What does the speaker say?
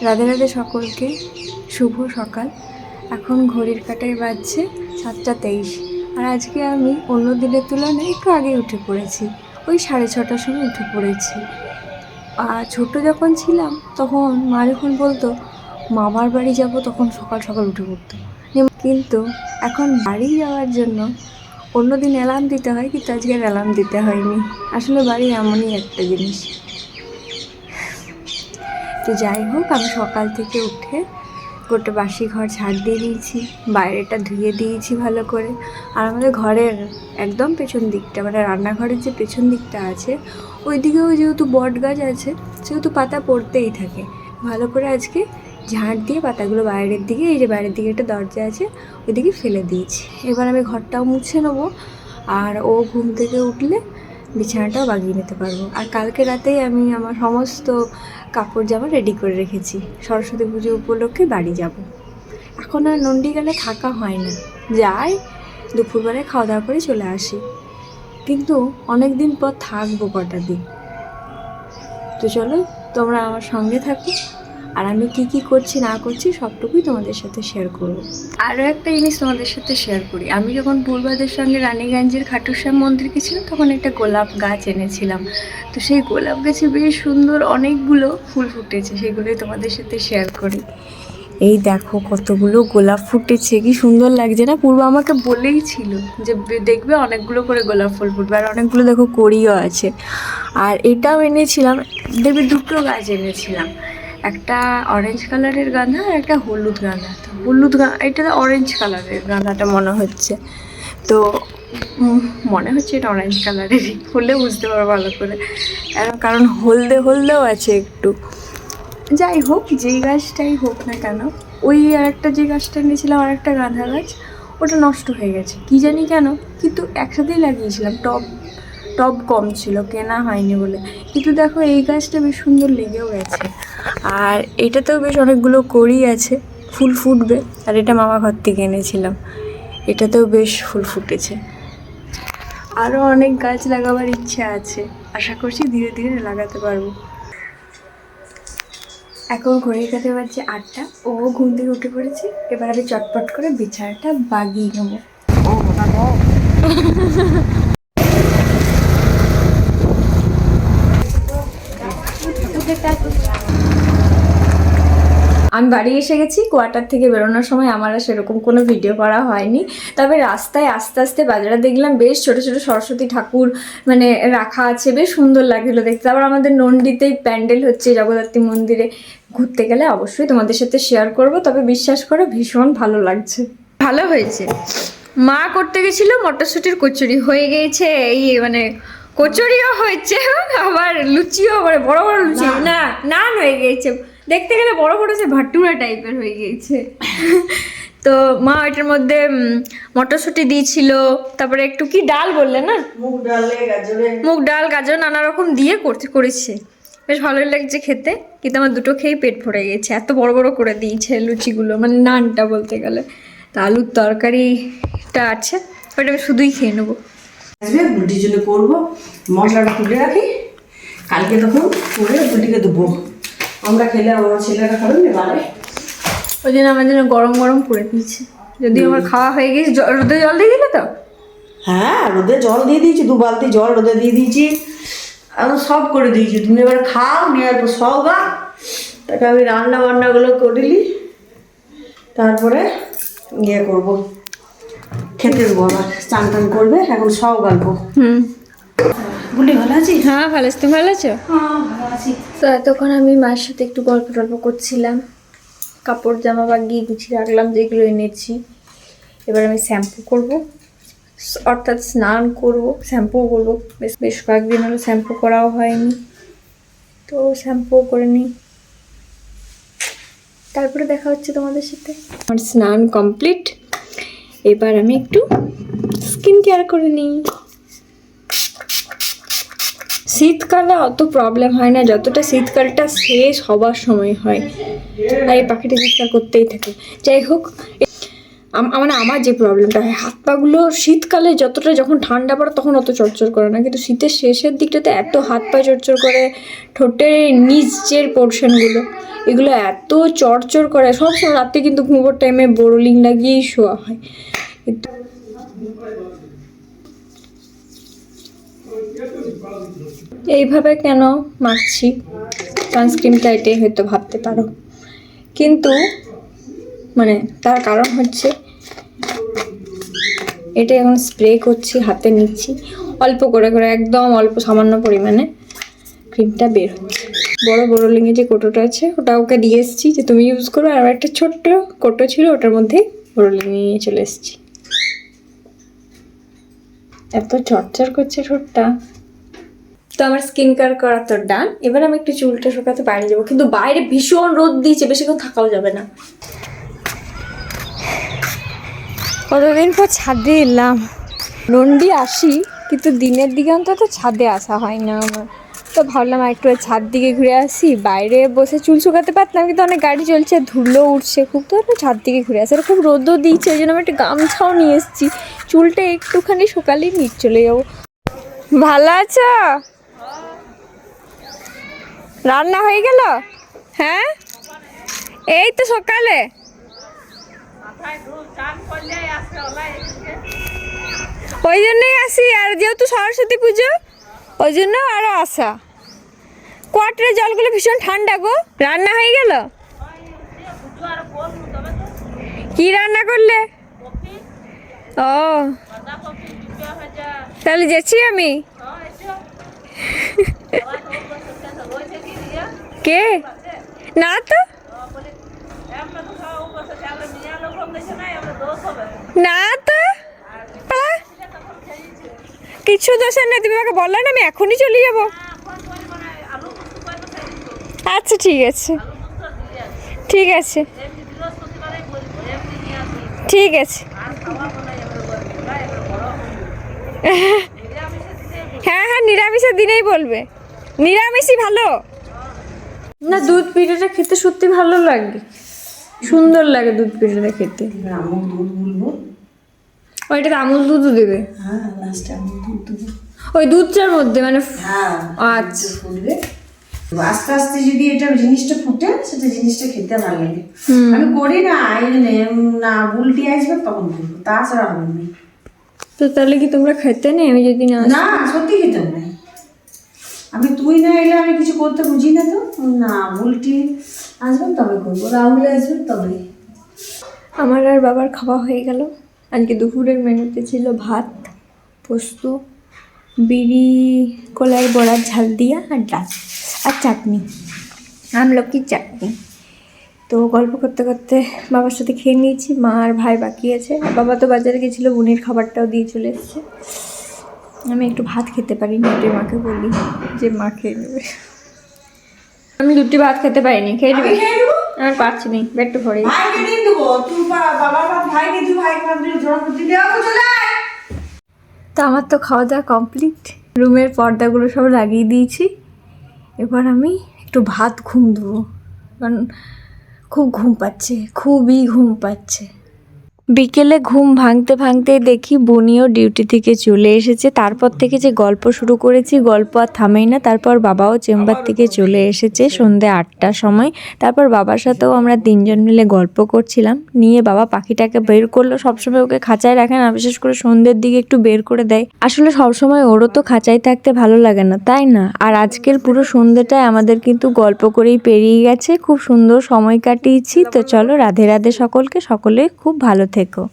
রাধে রাধে সকলকে, শুভ সকাল। এখন ঘড়ির কাঁটায় বাজছে 7:23। আর আজকে আমি অন্য দিনের তুলনায় একটু আগে উঠে পড়েছি, ওই 6:30টার সময় উঠে পড়েছি। আর ছোটো যখন ছিলাম তখন মা যখন বলতো মামার বাড়ি যাব তখন সকাল সকাল উঠে পড়তো, কিন্তু এখন বাড়ি যাওয়ার জন্য অন্য দিন অ্যালার্ম দিতে হয়, কিন্তু আজকে অ্যালার্ম দিতে হয়নি। আসলে বাড়ি এমনই একটা জিনিস। তো যাই হোক, আমি সকাল থেকে উঠে গোটা বাসি ঘর ঝাড় দিয়ে দিয়েছি, বাইরেটা ধুয়ে দিয়েছি ভালো করে। আর আমাদের ঘরের একদম পেছন দিকটা, মানে রান্নাঘরের যে পেছন দিকটা আছে, ওই দিকেও যেহেতু বট গাছ আছে সেহেতু পাতা পড়তেই থাকে। ভালো করে আজকে ঝাড় দিয়ে পাতাগুলো বাইরের দিকে, এই যে বাইরের দিকে একটা দরজা আছে ওইদিকে ফেলে দিয়েছি। এবার আমি ঘরটাও মুছে নেবো, আর ও ঘুম থেকে উঠলে বিছানাটাও বাগিয়ে নিতে পারবো। আর কালকে রাতেই আমি আমার সমস্ত কাপড় জামা রেডি করে রেখেছি, সরস্বতী পুজো উপলক্ষে বাড়ি যাব। এখন আর নন্ডি গেলে থাকা হয় না, যাই দুপুরবেলায় খাওয়া দাওয়া করে চলে আসি, কিন্তু অনেক দিন পর থাকবো কটা দিন। তো চলো তোমরা আমার সঙ্গে থাকো, আর আমি কি কি করছি না করছি সবটুকুই তোমাদের সাথে শেয়ার করবো। আরও একটা জিনিস তোমাদের সাথে শেয়ার করি, আমি যখন পূর্বাদের সঙ্গে রানীগঞ্জের খাটুর শ্যাম মন্দির গেছিলাম তখন একটা গোলাপ গাছ এনেছিলাম। তো সেই গোলাপ গাছে বেশ সুন্দর অনেকগুলো ফুল ফুটেছে, সেগুলোই তোমাদের সাথে শেয়ার করি। এই দেখো কতগুলো গোলাপ ফুটেছে, কি সুন্দর লাগছে না? পূর্ব আমাকে বলেই ছিল যে দেখবে অনেকগুলো করে গোলাপ ফুল ফুটবে, আর অনেকগুলো দেখো কড়িও আছে। আর এটাও এনেছিলাম, দেখবে দুটো গাছ এনেছিলাম, একটা অরেঞ্জ কালারের গাঁদা আর একটা হলুদ গাঁদা। তো হলুদ এটা তো অরেঞ্জ কালারের গাঁদাটা মনে হচ্ছে, তো মনে হচ্ছে এটা অরেঞ্জ কালারেরই, হলে বুঝতে পারো ভালো করে, কারণ হলদে হলদেও আছে একটু। যাই হোক, যেই গাছটাই হোক না কেন, ওই আর একটা যে গাছটা এনেছিলাম আর একটা গাঁদা গাছ, ওটা নষ্ট হয়ে গেছে কি জানি কেন, কিন্তু একসাথেই লাগিয়েছিলাম, টব কম ছিল, কেনা হয়নি বলে। কিন্তু দেখো এই গাছটা বেশ সুন্দর লেগেও গেছে, আর এটাতেও বেশ অনেকগুলো কড়ি আছে, ফুল ফুটবে। আর এটা মামা ঘর থেকে এনেছিলাম, এটাতেও বেশ ফুল ফুটেছে। আরও অনেক গাছ লাগাবার ইচ্ছা আছে, আশা করছি ধীরে ধীরে লাগাতে পারবো। এখন ঘড়ির কাছে বাজছে 8টা, ও ঘুম থেকে উঠে পড়েছে। এবার আমি চটপট করে বিছানাটা বাগিয়ে নেবো। আমি বাড়ি এসে গেছি। কোয়ার্টার থেকে বেরোনোর সময় আমার আর সেরকম কোনো ভিডিও করা হয়নি, তবে রাস্তায় আস্তে আস্তে বাজারে দেখলাম বেশ ছোট ছোট সরস্বতী ঠাকুর মানে রাখা আছে, বেশ সুন্দর লাগছিলো দেখতে। আবার আমাদের নন্দিতেই প্যান্ডেল হচ্ছে জগদ্ধাত্রী মন্দিরে, ঘুরতে গেলে অবশ্যই তোমাদের সাথে শেয়ার করব, তবে বিশ্বাস করো ভীষণ ভালো লাগছে, ভালো হয়েছে। মা করতে গেছিলো মটরশুঁটির কচুরি, হয়ে গিয়েছে এই মানে কচুরিও হয়েছে, আবার লুচিও, মানে বড় বড় লুচি না নান হয়ে গিয়েছে, দেখতে গেলে বড় বড় যে ভাটুরা টাইপের হয়ে গিয়েছে। তো মা এটার মধ্যে মটরশুঁটি দিয়েছিল, তারপরে একটু কি ডাল বললে না, মুগ ডাল গাজর নানা রকম দিয়ে করেছে, বেশ ভালোই লাগছে খেতে। কিন্তু আমার দুটো খেয়েই পেট ভরে গেছে, এত বড় বড় করে দিয়েছে লুচিগুলো, মানে নানটা বলতে গেলে। তা আলুর তরকারিটা আছে, ওটা আমি শুধুই খেয়ে নেবো। বুটির জন্য করবো, মশলাটা তুলে রাখি, কালকে তখন করে বুটিকে দেবো, আমরা খেলে আমার ছেলেরা খাবেন না বাড়ে, ওই জন্য আমার জন্য গরম গরম করে দিয়েছি। যদি আমার খাওয়া হয়ে গেছে, রোদে জল দিয়ে দিলে তো? হ্যাঁ, রোদে জল দিয়ে দিয়েছি, 2 বালতি জল রোদে দিয়ে দিয়েছি, আমি সব করে দিয়েছি। তুমি এবার খাও, নিয়ে একটু সওগা, তাকে আমি রান্না বান্নাগুলো করিলি, তারপরে ইয়ে করবো, খেতে দেবো, আবার স্নান টান করবে, এখন সব গল্প। বলি ভালো আছি? হ্যাঁ ভালো আছি, তুমি ভালো আছো? হ্যাঁ ভালো আছি। তো এতক্ষণ আমি মায়ের সাথে একটু গল্প টল্প করছিলাম, কাপড় জামা বাগিয়ে গুছিয়ে রাখলাম যেগুলো এনেছি। এবার আমি শ্যাম্পু করব, অর্থাৎ স্নান করব, শ্যাম্পুও করবো, বেশ কয়েকদিন হলো শ্যাম্পু করাও হয়নি, তো শ্যাম্পুও করে নিই, তারপরে দেখা হচ্ছে তোমাদের সাথে। আমার স্নান কমপ্লিট, এবার আমি একটু স্কিন কেয়ার করে নিই। শীতকালে অত প্রবলেম হয় না যতটা শীতকালটা শেষ হবার সময় হয়, আর এই পাখিটা চিৎকার করতেই থাকে। যাই হোক, মানে আমার যে প্রবলেমটা হয়, হাত পাগুলো শীতকালে যতটা, যখন ঠান্ডা পড়ে তখন অত চড়চড় করে না, কিন্তু শীতের শেষের দিকটাতে এত হাত পা চড়চড় করে, ঠোঁটের নিচের পোর্শনগুলো এগুলো এত চড়চড় করে। সবসময় রাতে কিন্তু ঘুমোর টাইমে বোরোলিং লাগিয়েই শোয়া হয়। কিন্তু এইভাবে কেন মাখছি সানস্ক্রিনটা, এটাই হয়তো ভাবতে পারো, কিন্তু মানে তার কারণ হচ্ছে এটা এখন স্প্রে করছি, হাতে নিচ্ছি অল্প করে করে, একদম অল্প সামান্য পরিমাণে ক্রিমটা বের হচ্ছে। বড় বোরোলিংয়ে যে কোটোটা আছে ওটা ওকে দিয়ে এসেছি যে তুমি ইউজ করো, আর একটা ছোট্ট কোটো ছিল ওটার মধ্যে বোরোলিং নিয়ে চলে এসেছি। এত চর্চর করছে ঠোঁটটা। তো আমার স্কিন কেয়ার করা তো ডান। এবার আমি একটু চুলটা শুকাতে বাইরে যাবো, কিন্তু বাইরে ভীষণ রোদ দিয়েছে, বেশিক্ষণ থাকাও যাবে না। কতদিন পর ছাদে এলাম। নন্দি আসি, কিন্তু দিনের দিকে অন্তত ছাদে আসা হয় না আমার। তো ভাবলাম একটু ছাদ দিকে ঘুরে আসি, বাইরে বসে চুল শুকাতে পারতাম, কিন্তু অনেক গাড়ি চলছে, ধুলো উঠছে খুব, তো একটু ছাদ দিকে ঘুরে আসি। আর খুব রোদও দিচ্ছে, ওই জন্য আমি একটা গামছাও নিয়ে এসেছি, চুলটা একটুখানি শুকালেই নিচ চলে যাবো। ভালো আছো? রান্না হয়ে গেল? হ্যাঁ, এই তো সকালে। ওই জন্যই আসি, আর যেহেতু সরস্বতী পুজো ওই জন্য আরো আসা। কোয়ার্টারের জলগুলো ভীষণ ঠান্ডা গো। রান্না হয়ে গেল? কি রান্না করলে? ও তাহলে যাচ্ছি আমি। কে? না তো, না তো, কিছু দোষের নেই, তুমি আমাকে বললে না, আমি এখনই চলে যাবো। আচ্ছা ঠিক আছে, ঠিক আছে, ঠিক আছে। হ্যাঁ হ্যাঁ, নিরামিষের দিনেই বলবে, নিরামিষই ভালো না। দুধ পিঠেটা খেতে সত্যি ভালো লাগে, সুন্দর লাগে দুধ পিঠেটা খেতে। আমুল দুধ বলবো, ওইটাতে আমুল দুধও দেবে? হ্যাঁ লাস্টে আমুল দুধ দেবো ওই দুধটার মধ্যে মানে? হ্যাঁ আচ্ছা, ফুটবে আস্তে আস্তে, যদি এটা জিনিসটা ফুটে সেটা জিনিসটা খেতে ভালো লাগে। আমি করি না, এই জন্যে না উল্টি আসবে তখন করবো, তাছাড়া হবে না। তো তাহলে কি তোমরা খেতে নেই আমি যদি না? না সত্যি খেতে নাই, আমি তুই না এলে আমি কিছু করতে বুঝি না। তো না উল্টি আসবেন তবে করবো, রাহুল আসবেন তবে। আমার আর বাবার খাওয়া হয়ে গেল। আজকে দুপুরের মেনুতে ছিল ভাত, পোস্ত, বিড়ি কলার বড়ার ঝাল দিয়া, আর ডাল, আর চাটনি, আমলকির চাটনি। তো গল্প করতে করতে বাবার সাথে খেয়ে নিয়েছি, মা আর ভাই বাকি আছে। আর বাবা তো বাজারে গেছিলো, বোনের খাবারটাও দিয়ে চলে এসেছে। আমি একটু ভাত খেতে পারি না, এটাই মাকে বলি যে মা খেয়ে নেবে। আমি দুটি ভাত খেতে পারিনি, খেয়ে নেবে? আমি পারছি না, পেটটা ভরে। তো আমার তো খাওয়া দাওয়া কমপ্লিট, রুমের পর্দাগুলো সব লাগিয়ে দিয়েছি। এবার আমি একটু ভাত ঘুম দেবো, কারণ খুব ঘুম পাচ্ছে, খুবই ঘুম পাচ্ছে। বিকেলে ঘুম ভাঙতে ভাঙতে দেখি বুনিও ডিউটি থেকে চলে এসেছে। তারপর থেকে যে গল্প শুরু করেছি, গল্প আর থামেই না। তারপর বাবাও চেম্বার থেকে চলে এসেছে সন্ধ্যে 8টার সময়। তারপর বাবার সাথেও আমরা 3 জন মিলে গল্প করছিলাম। নিয়ে বাবা পাখিটাকে বের করলো, সবসময় ওকে খাঁচায় রাখে না, বিশেষ করে সন্ধ্যের দিকে একটু বের করে দেয়। আসলে সবসময় ওরও তো খাঁচায় থাকতে ভালো লাগে না, তাই না? আর আজকের পুরো সন্ধ্যেটায় আমাদের কিন্তু গল্প করেই পেরিয়ে গেছে, খুব সুন্দর সময় কাটিয়েছি। তো চলো, রাধে রাধে সকলকে, সকলে খুব ভালো থেকো।